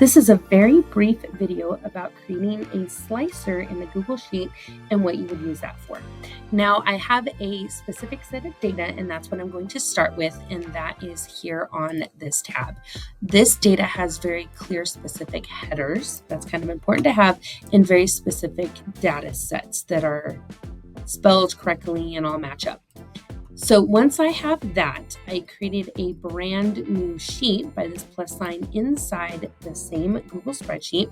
This is a very brief video about creating a slicer in the Google Sheet and what you would use that for. Now, I have a specific set of data, and that's what I'm going to start with, and that is here on this tab. This data has very clear, specific headers. That's kind of important to have, and very specific data sets that are spelled correctly and all match up. So once I have that, I created a brand new sheet by this plus sign inside the same Google spreadsheet.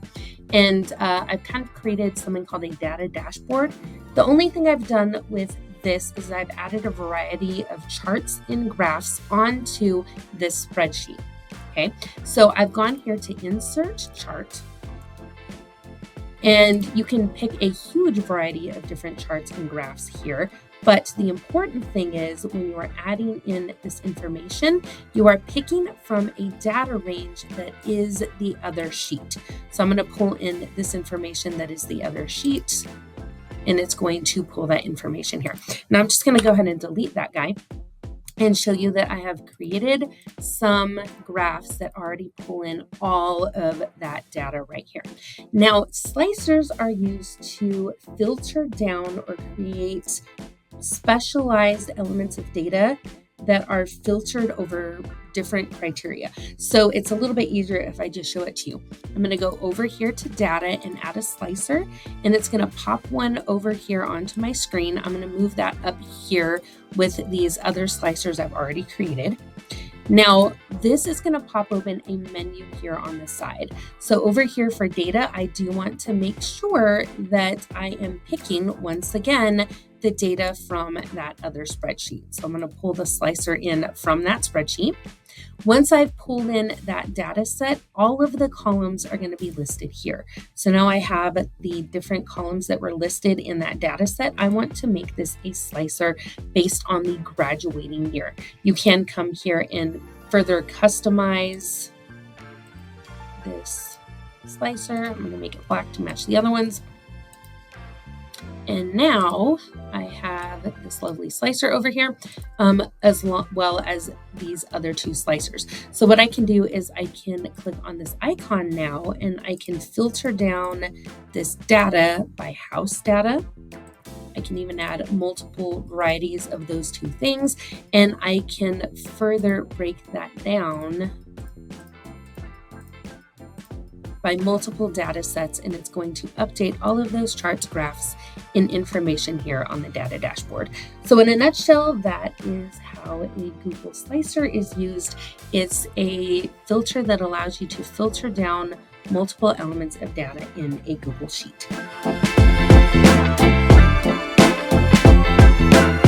And I've kind of created something called a data dashboard. The only thing I've done with this is I've added a variety of charts and graphs onto this spreadsheet. Okay, so I've gone here to insert chart. And you can pick a huge variety of different charts and graphs here. But the important thing is when you are adding in this information, you are picking from a data range that is the other sheet. So I'm going to pull in this information that is the other sheet, and it's going to pull that information here. Now I'm just going to go ahead and delete that guy and show you that I have created some graphs that already pull in all of that data right here. Now, slicers are used to filter down or create specialized elements of data that are filtered over different criteria. So it's a little bit easier if I just show it to you. I'm going to go over here to data and add a slicer, and it's going to pop one over here onto my screen. I'm going to move that up here with these other slicers I've already created. Now, this is going to pop open a menu here on the side. So over here for data, I do want to make sure that I am picking, once again, the data from that other spreadsheet. So I'm going to pull the slicer in from that spreadsheet. Once I've pulled in that data set, all of the columns are going to be listed here. So now I have the different columns that were listed in that data set. I want to make this a slicer based on the graduating year. You can come here and further customize this slicer. I'm going to make it black to match the other ones. And now I have this lovely slicer over here, as well as these other two slicers. So what I can do is I can click on this icon now, and I can filter down this data by house data. I can even add multiple varieties of those two things, and I can further break that down by multiple data sets, and it's going to update all of those charts, graphs, and information here on the data dashboard. So in a nutshell, that is how a Google Slicer is used. It's a filter that allows you to filter down multiple elements of data in a Google Sheet.